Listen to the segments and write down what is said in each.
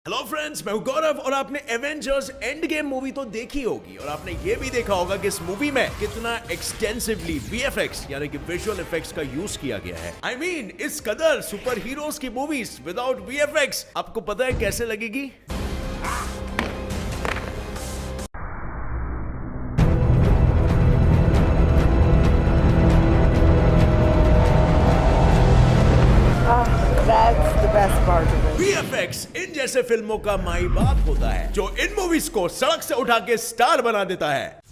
Hello friends, मैं हूं गौरव और आपने एवेंजर्स एंड गेम मूवी तो देखी होगी और आपने ये भी देखा होगा कि इस मूवी में कितना एक्सटेंसिवली वीएफएक्स यानी कि विजुअल इफेक्ट्स का यूज किया गया है। I mean, इस कदर सुपर हीरोज की मूवीज विदाउट वीएफएक्स आपको पता है कैसे लगेगी? That's the best part of it. VFX इन जैसे फिल्मों का माई बाप होता है जो इन मूवीज को सड़क से उठा के स्टार बना देता है।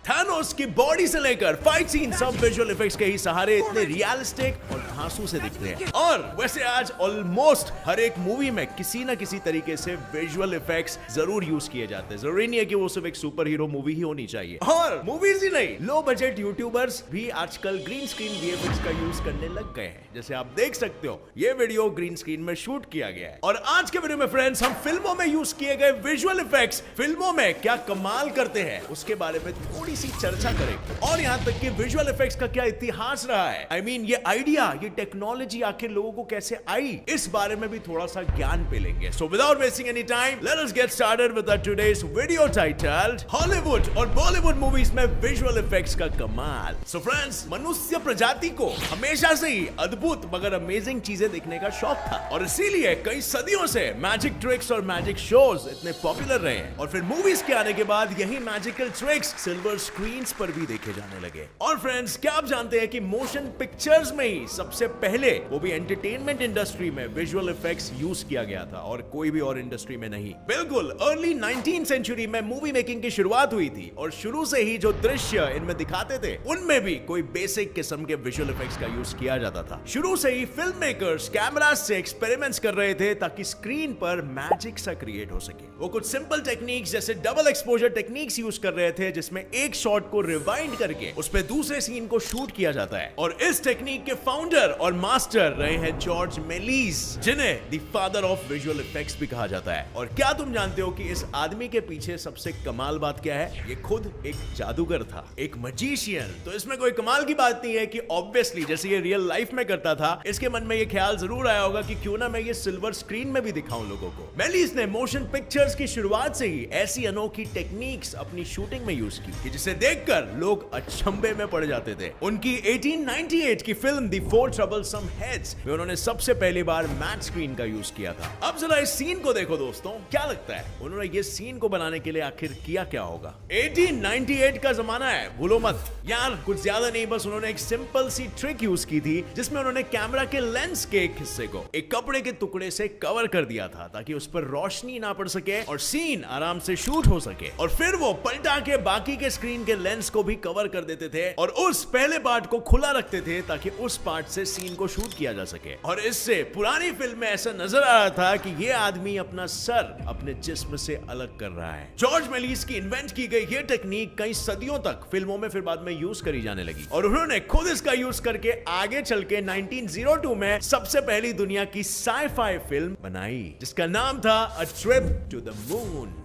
थानोस की बॉडी से लेकर फाइट सीन सब विजुअल इफेक्ट्स के ही सहारे इतने रियलिस्टिक और धांसू से दिखते हैं। और वैसे आज ऑलमोस्ट हर एक मूवी में किसी ना किसी तरीके से विजुअल इफेक्ट्स जरूर यूज किए जाते हैं। जरूरी नहीं है कि वो सिर्फ एक सुपर हीरो मूवी ही होनी चाहिए। और मूवीज ही नहीं, लो बजट यूट्यूबर्स भी आजकल ग्रीन स्क्रीन वीएफएक्स का यूज करने लग गए हैं। जैसे आप देख सकते हो, ये वीडियो ग्रीन स्क्रीन में शूट किया गया है। और आज के वीडियो में फ्रेंड्स, हम फिल्मों में यूज किए गए विजुअल इफेक्ट्स फिल्मों में क्या कमाल करते हैं उसके बारे में थोड़ी सी चर्चा करेंगे। और यहां तक कि विजुअल इफेक्ट्स का क्या इतिहास रहा है, I mean, ये आइडिया, ये टेक्नोलॉजी आखिर लोगों को कैसे आई, इस बारे में भी थोड़ा सा ज्ञान पेलेंगे। So without wasting any time, let us get started with today's video titled Hollywood और बॉलीवुड मूवीज में विजुअल इफेक्ट्स का कमाल। सो फ्रेंड्स, मनुष्य प्रजाति को हमेशा से ही अद्भुत मगर अमेजिंग चीजें देखने का शौक था और इसीलिए कई सदियों से मैजिक ट्रिक्स और मैजिक शोज इतने पॉपुलर रहे हैं। और फिर मूवीज के आने के बाद यही मैजिकल ट्रिक्स सिल्वर स्क्रीन्स पर भी देखे जाने लगे। और फ्रेंड्स, क्या आप जानते हैं कि मोशन पिक्चर्स में ही सबसे पहले, वो भी एंटरटेनमेंट इंडस्ट्री में, विजुअल इफेक्ट्स यूज किया गया था और कोई भी और इंडस्ट्री में नहीं। बिल्कुल अर्ली 19th सेंचुरी में मूवी मेकिंग की शुरुआत हुई थी और शुरू से ही जो दृश्य इनमें दिखाते थे उनमें भी कोई बेसिक किस्म के विजुअल इफेक्ट्स का यूज किया जाता था। शुरू से ही फिल्म मेकर्स कैमरा से एक्सपेरिमेंट्स कर रहे थे ताकि स्क्रीन पर मैजिक सा क्रिएट हो सके। वो कुछ सिंपल टेक्निक्स जैसे डबल एक्सपोजर टेक्निक्स यूज कर रहे थे, जिसमें एक शॉट को रिवाइंड करके उस पे दूसरे सीन को शूट किया जाता है। और इस टेक्निक के फाउंडर और मास्टर रहे हैं जॉर्ज मेलीज, जिन्हें the father of visual effects भी कहा जाता है। और क्या तुम जानते हो कि इस आदमी के पीछे सबसे कमाल बात क्या है? ये खुद एक जादूगर था, एक मजीशियन। तो इसमें कोई कमाल की बात नहीं है कि ऑब्वियसली जैसे ये रियल लाइफ में करता था, इसके मन में ये ख्याल जरूर आया होगा कि क्यों ना मैं ये सिल्वर स्क्रीन में भी दिखाऊं लोगों को। मेलीज ने मोशन पिक्चर्स की शुरुआत से ही ऐसी अनोखी टेक्निक्स अपनी शूटिंग में यूज की कि जिसे देखकर लोग अचंभे में पड़ जाते थे। उनकी 1898 की film the four troublesome heads में उन्होंने सबसे पहली बार मैट स्क्रीन का यूज किया था। अब जरा इस सीन को देखो दोस्तों, क्या लगता है उन्होंने ये सीन को बनाने के लिए आखिर किया क्या होगा? 1898 का जमाना है, भूलो मत यार। कुछ ज्यादा नहीं, बस उन्होंने एक सिंपल सी ट्रिक यूज की थी जिसमें उन्होंने कैमरा के लेंस के एक हिस्से को एक कपड़े के टुकड़े से कवर कर दिया था ताकि उस पर रोशनी ना पड़ सके और सीन आराम से शूट हो सके। और फिर वो पलटा के बाकी के स्क्रीन के लेंस को भी कवर कर देते थे और उस पहले पार्ट को खुला रखते थे ताकि उस पार्ट से सीन को शूट किया जा सके। और इससे पुरानी फिल्म में ऐसा नजर आ रहा था कि ये आदमी अपना सर अपने जिस्म से अलग कर रहा है। जॉर्ज मेलीज की इन्वेंट की गई ये टेक्निक कई सदियों तक फिल्मों में फिर बाद में यूज करी जाने लगी और उन्होंने खुद इसका यूज करके आगे चल के 1902 में सबसे पहली दुनिया की साई-फाई फिल्म बनाई जिसका नाम था a trip to the moon.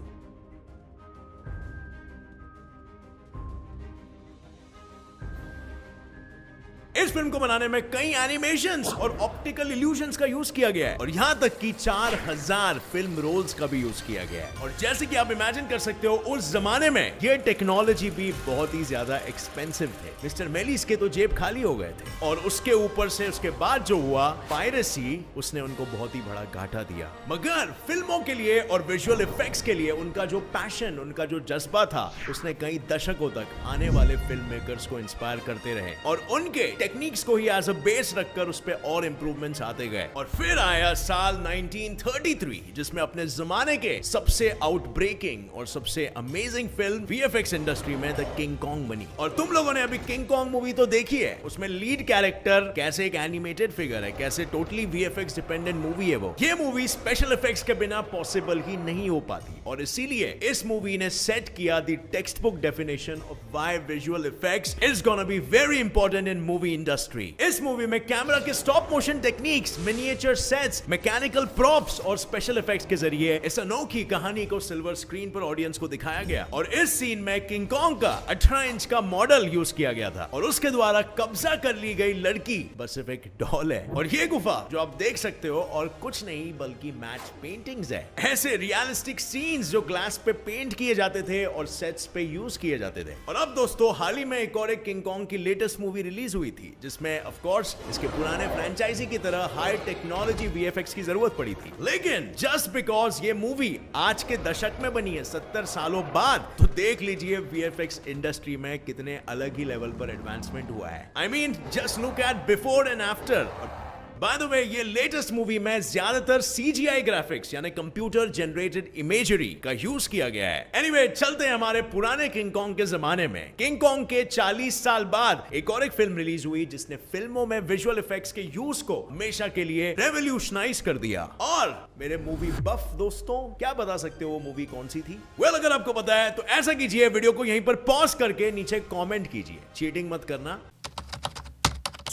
इस फिल्म को बनाने में कई एनिमेशंस और ऑप्टिकल इल्यूजन्स का यूज किया गया है और यहां तक कि 4000 फिल्म रोल्स का भी यूज किया गया है। और जैसे कि आप इमेजिन कर सकते हो, उस जमाने में ये टेक्नोलॉजी भी बहुत ही ज्यादा एक्सपेंसिव थे। मिस्टर मेलीज के तो जेब खाली हो गए थे और उसके ऊपर से उसके बाद जो हुआ पायरेसी, उसने उनको बहुत ही बड़ा घाटा दिया। मगर फिल्मों के लिए और विजुअल इफेक्ट्स के लिए उनका जो पैशन, उनका जो जज्बा था, उसने कई दशकों तक आने वाले फिल्म मेकर्स को इंस्पायर करते रहे और उनके टेक्निक्स को ही एज अ बेस रखकर उस पे और इंप्रूवमेंट्स आते गए। और फिर आया साल 1933 जिसमें अपने जमाने के सबसे आउटब्रेकिंग और सबसे अमेजिंग फिल्म वीएफएक्स इंडस्ट्री में द किंग कॉन्ग बनी। और तुम लोगों ने अभी किंग कॉन्ग मूवी तो देखी है, उसमें लीड कैरेक्टर कैसे एक एनिमेटेड फिगर है, कैसे टोटली वीएफएक्स डिपेंडेंट मूवी है वो। ये मूवी स्पेशल इफेक्ट्स के बिना पॉसिबल ही नहीं हो पाती और इसीलिए इस मूवी ने सेट किया the text book definition of why visual effects is gonna be very important in movie industry. इस मूवी में कैमरा के stop motion techniques, miniature sets, mechanical props और स्पेशल इफेक्ट्स के जरिए इस अनोखी कहानी को सिल्वर स्क्रीन पर ऑडियंस को दिखाया गया। और इस सीन में किंग कॉन्ग का 18 इंच का मॉडल यूज किया गया था और उसके द्वारा कब्जा कर ली गई लड़की बस सिर्फ एक डॉल है। और ये गुफा जो आप देख सकते हो और कुछ नहीं बल्कि मैच पेंटिंग्स है। ऐसे रियलिस्टिक सीन्स जो ग्लास पे पेंट किए जाते थे और सेट्स पे यूज किए जाते थे। और अब दोस्तों हाल ही में एक और किंग कॉन्ग की लेटेस्ट मूवी रिलीज हुई थी जिसमें ऑफ कोर्स इसके पुराने फ्रेंचाइजी की तरह हाई टेक्नोलॉजी वीएफएक्स की जरूरत पड़ी थी। लेकिन जस्ट बिकॉज ये मूवी आज के दशक में बनी है 70 सालों बाद, तो देख लीजिए वीएफएक्स इंडस्ट्री में कितने अलग ही लेवल पर एडवांसमेंट हुआ है। I mean just look at before and after. By the way ये लेटेस्ट मूवी में ज्यादातर सीजीआई ग्राफिक्स यानी कंप्यूटर जनरेटेड इमेजरी का यूज किया गया है। एनीवे चलते हैं हमारे पुराने किंग कॉन्ग के जमाने में। किंग कॉन्ग के 40 साल बाद एक और एक फिल्म रिलीज हुई जिसने फिल्मों में विजुअल इफेक्ट्स के यूज को हमेशा के लिए रेवोल्यूशनाइज कर दिया। और मेरे मूवी बफ दोस्तों क्या बता सकते हो वो मूवी कौन सी थी? वेल अगर आपको पता है तो ऐसा कीजिए, वीडियो को यहीं पर पॉज करके नीचे कॉमेंट कीजिए, चीटिंग मत करना।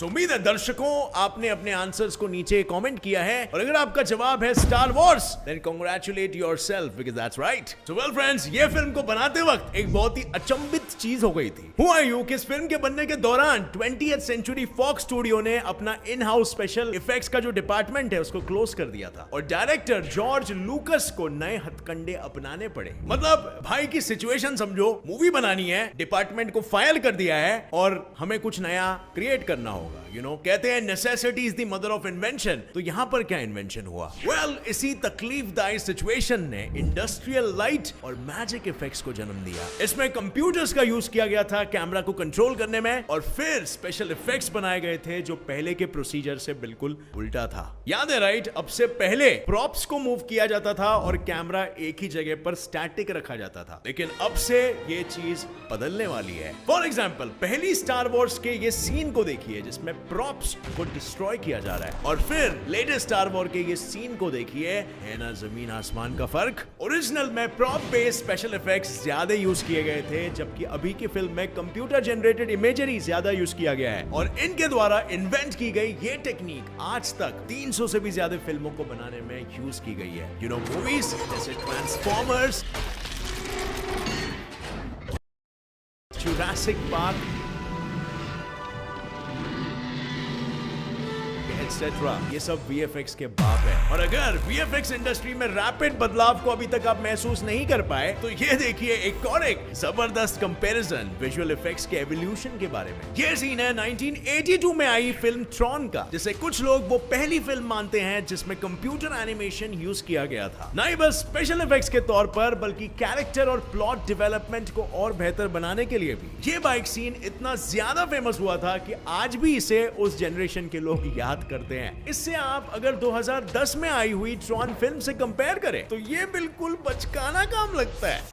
उम्मीद है दर्शकों आपने अपने आंसर्स को नीचे कमेंट किया है और अगर आपका जवाब है Star Wars then congratulate yourself because that's right. So well friends, ये फिल्म को बनाते वक्त एक बहुत ही अचंभित चीज हो गई थी। हुआ यूं कि इस फिल्म के बनने के दौरान 20th सेंचुरी फॉक्स स्टूडियो ने अपना इन हाउस स्पेशल इफेक्ट्स का जो डिपार्टमेंट है उसको क्लोज कर दिया था और डायरेक्टर जॉर्ज लूकस को नए हथकंडे अपनाने पड़े। मतलब भाई की सिचुएशन समझो, मूवी बनानी है, डिपार्टमेंट को फायर कर दिया है और हमें कुछ नया क्रिएट करना होगा। कहते हैं necessity is the mother of invention. तो यहां पर क्या इन्वेंशन हुआ? वेल इसी तकलीफदायक सिचुएशन ने इंडस्ट्रियल लाइट और मैजिक इफेक्ट्स को जन्म दिया। इसमें कंप्यूटर्स का यूज किया गया था कैमरा को कंट्रोल करने में और फिर स्पेशल इफेक्ट्स बनाए गए थे जो पहले के प्रोसीजर से बिल्कुल उल्टा था। याद है राइट? अब से पहले प्रॉप्स को मूव किया जाता था और कैमरा एक ही जगह पर स्टैटिक रखा जाता था, लेकिन अब से ये चीज बदलने वाली है। फॉर एग्जाम्पल पहली स्टार वॉर्स के ये सीन को देखिए जिसमें प्रॉप्स को डिस्ट्रॉय किया जा रहा है और फिर लेटेस्ट स्टार वॉर के ये सीन को देखिए, है ना जमीन आसमान का फर्क। ओरिजिनल में प्रॉप बेस्ड स्पेशल इफेक्ट्स ज्यादा यूज किए गए थे जबकि अभी की फिल्म में कंप्यूटर जनरेटेड इमेजरी ज्यादा यूज किया गया है और इनके द्वारा इन्वेंट की गई ये टेक्निक आज तक 300 से भी ज्यादा फिल्मों को बनाने में यूज की गई है। मूवीज जैसे ट्रांसफॉर्मर्स, जुरासिक पार्क एटसेट्रा, ये सब VFX के बाप है। और अगर VFX इंडस्ट्री में रैपिड बदलाव को अभी तक आप महसूस नहीं कर पाए तो ये देखिए एक और एक जबरदस्त कंपैरिजन विजुअल इफेक्ट्स के एवोल्यूशन के बारे में। ये सीन है 1982 में आई फिल्म ट्रॉन का, जिसे कुछ लोग वो पहली फिल्म मानते हैं जिसमें कंप्यूटर एनिमेशन यूज किया गया था, ना ही बस स्पेशल इफेक्ट्स के तौर पर बल्कि कैरेक्टर और प्लॉट डेवलपमेंट को और बेहतर बनाने के लिए भी। ये बाइक सीन इतना ज्यादा फेमस हुआ था कि आज भी इसे उस जनरेशन के लोग याद करते हैं। इससे आप अगर 2010 में आई हुई ट्रॉन फिल्म से कंपेयर करें तो ये बिल्कुल बचकाना काम लगता है।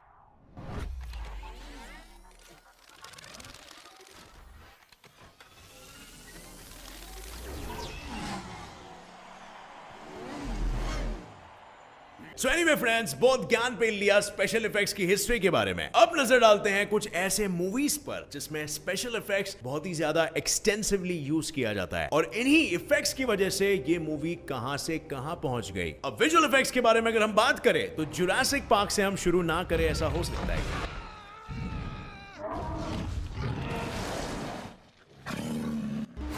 So anyway friends, बहुत ज्ञान पे लिया स्पेशल इफेक्ट्स की हिस्ट्री के बारे में। अब नजर डालते हैं कुछ ऐसे मूवीज पर जिसमें स्पेशल इफेक्ट्स बहुत ही ज्यादा एक्सटेंसिवली यूज किया जाता है और इन्हीं इफेक्ट्स की वजह से ये मूवी कहां से कहां पहुंच गई। अब विजुअल इफेक्ट्स के बारे में अगर हम बात करें तो जुरासिक पार्क से हम शुरू ना करें ऐसा हो सकता है।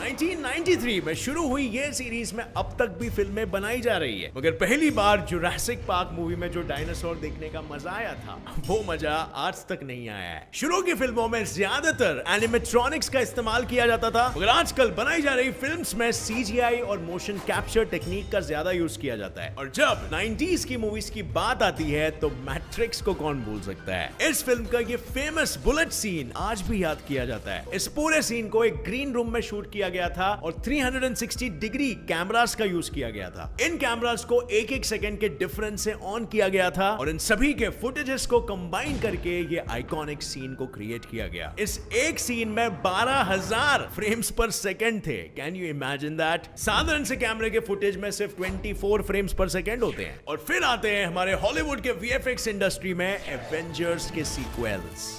1993 में शुरू हुई ये सीरीज में अब तक भी फिल्में बनाई जा रही है, मगर पहली बार जुरासिक पार्क मूवी में जो डायनासोर देखने का मजा आया था वो मजा आज तक नहीं आया है। शुरू की फिल्मों में ज्यादातर एनिमेट्रॉनिक्स का इस्तेमाल किया जाता था, मगर आजकल बनाई जा रही फिल्म्स में सीजीआई और मोशन कैप्चर टेक्निक का ज्यादा यूज किया जाता है। और जब 90s की मूवीज की बात आती है तो मैट्रिक्स को कौन भूल सकता है। इस फिल्म का ये फेमस बुलेट सीन आज भी याद किया जाता है। इस पूरे सीन को एक ग्रीन रूम में शूट किया गया था और 360 डिग्री कैमरास का यूज किया गया था। इन कैमरास को एक एक सेकंड के डिफरेंस से ऑन किया गया था और इन सभी के फुटेजेस को कंबाइन करके ये आइकॉनिक सीन को क्रिएट किया गया। इस एक सीन में 12,000 फ्रेम्स पर सेकंड थे। Can you imagine that? साधारण से कैमरे के फुटेज में सिर्फ 24 फ्रेम्स पर सेकंड होते हैं। और फिर आते हैं हमारे हॉलीवुड के वीएफएक्स इंडस्ट्री में एवेंजर्स के sequels.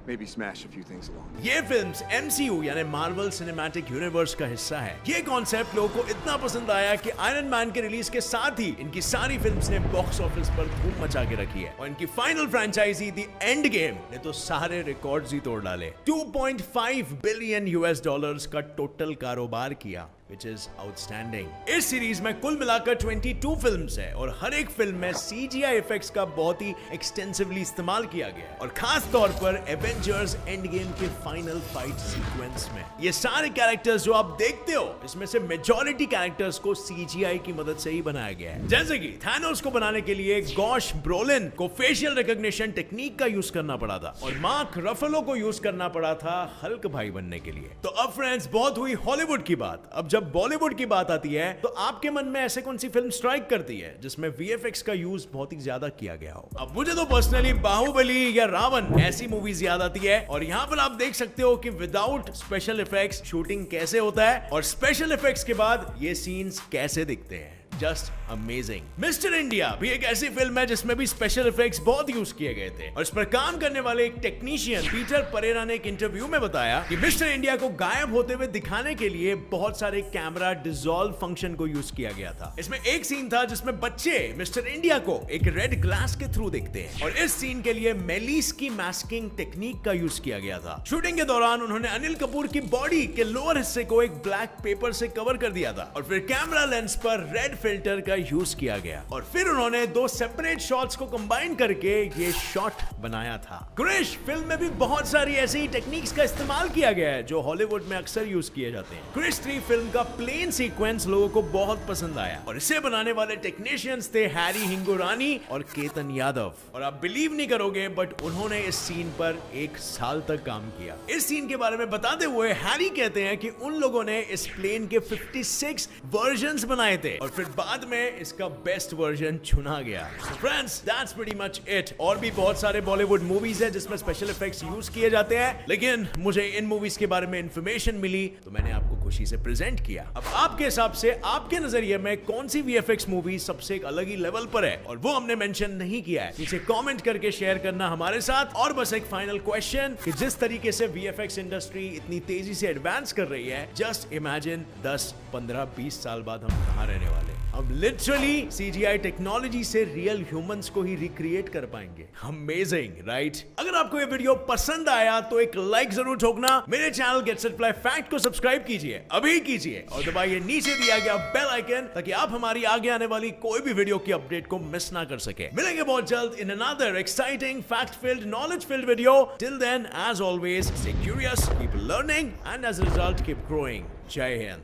maybe smash a few things along. ये फिल्म्स MCU यानी मार्वल सिनेमैटिक यूनिवर्स का हिस्सा है। ये कॉन्सेप्ट लोगों को इतना पसंद आया कि आयरन मैन के रिलीज के साथ ही इनकी सारी फिल्म्स ने बॉक्स ऑफिस पर धूम मचा के रखी है और इनकी final franchise the Endgame ने तो सारे रिकॉर्ड्स ही तोड़ डाले। 2.5 बिलियन US डॉलर्स का टोटल कारोबार किया, which is outstanding। इस सीरीज में कुल मिलाकर 22 फिल्म्स है और हर एक फिल्म में CGI इफेक्ट्स का बहुत ही एक्सटेंसिवली इस्तेमाल किया गया है और खास तौर पर एवेंजर्स एंड गेम के फाइनल फाइट सीक्वेंस में ये सारे कैरेक्टर्स जो आप देखते हो, इसमें से मेजॉरिटी कैरेक्टर्स को CGI की मदद से ही बनाया गया है। जैसे कि थैनोस को बनाने के लिए गॉश ब्रोलिन को फेशियल रिकॉग्निशन टेक्निक का यूज करना पड़ा था और मार्क रफलो को यूज करना पड़ा था हल्क भाई बनने के लिए। तो अब फ्रेंड्स, बहुत हुई हॉलीवुड की बात। अब जब बॉलीवुड की बात आती है तो आपके मन में ऐसे कौन सी फिल्म स्ट्राइक करती है जिसमें VFX का यूज बहुत ही ज्यादा किया गया हो? अब मुझे तो पर्सनली बाहुबली या रावण ऐसी मूवीज याद आती है और यहाँ पर आप देख सकते हो कि विदाउट स्पेशल इफेक्ट्स शूटिंग कैसे होता है और स्पेशल इफेक्ट्स के बाद ये सीन्स कैसे दिखते हैं। Just amazing. मिस्टर इंडिया भी एक ऐसी फिल्म है जिसमें भी स्पेशल इफेक्ट्स बहुत यूज किए गए थे और इस पर काम करने वाले एक टेक्नीशियन पीटर परेरा ने एक इंटरव्यू में बताया कि मिस्टर इंडिया को गायब होते हुए दिखाने के लिए बहुत सारे कैमरा डिसॉल्व फंक्शन को यूज किया गया था। इसमें एक सीन था जिसमें बच्चे मिस्टर इंडिया को एक रेड ग्लास के थ्रू देखते हैं और इस सीन के लिए मेलिस की मास्किंग टेक्निक का यूज किया गया था। शूटिंग के दौरान उन्होंने अनिल कपूर की बॉडी के लोअर हिस्से को एक ब्लैक पेपर से कवर कर दिया था और फिर कैमरा लेंस पर रेड फिल्टर का यूज किया गया और फिर उन्होंने दो सेपरेट शॉट्स को कंबाइन करके ये शॉट बनाया था। क्रिश फिल्म में भी बहुत सारी ऐसी टेक्निक्स का इस्तेमाल किया गया है जो हॉलीवुड में अक्सर यूज किए जाते हैं। क्रिश 3 फिल्म का प्लेन सीक्वेंस लोगों को बहुत पसंद आया और इसे बनाने वाले टेक्नीशियंस थे हैरी हिंगोरानी और केतन यादव और आप बिलीव नहीं करोगे बट उन्होंने इस सीन पर 1 साल तक काम किया। इस सीन के बारे में बताते हुए हैरी कहते हैं कि उन लोगों ने इस प्लेन के 56 वर्जन्स बनाए थे और फिर बाद में इसका बेस्ट वर्जन चुना गया। Friends, that's pretty much it. और भी बहुत सारे बॉलीवुड मूवीज हैं जिसमें स्पेशल इफेक्ट्स यूज किए जाते हैं, लेकिन मुझे इन मूवीज के बारे में इंफॉर्मेशन मिली तो मैंने आपको खुशी से प्रेजेंट किया। अब आपके हिसाब से आपके नजरिए में कौन सी VFX मूवी सबसे एक अलग ही लेवल पर है और वो हमने मेंशन नहीं किया है, नीचे कमेंट करके शेयर करना हमारे साथ। और बस एक फाइनल क्वेश्चन कि जिस तरीके से VFX इंडस्ट्री इतनी तेजी से एडवांस कर रही है, जस्ट इमेजिन 10, 15, 20 साल बाद हम कहां रहने वाले। अब लिटरली CGI टेक्नोलॉजी से रियल ह्यूमंस को ही रिक्रिएट कर पाएंगे। Amazing, right? अगर आपको ये वीडियो पसंद आया तो एक लाइक जरूर ठोकना। मेरे channel gets it fly fact को सब्सक्राइब कीजिए, अभी कीजिए और दबाइए नीचे दिया गया बेल आइकन ताकि आप हमारी आगे आने वाली कोई भी वीडियो की अपडेट को मिस ना कर सके। मिलेंगे बहुत जल्द in another exciting fact filled knowledge filled video. Till then, as always, stay curious, keep learning and as a result keep growing. जय हिंद।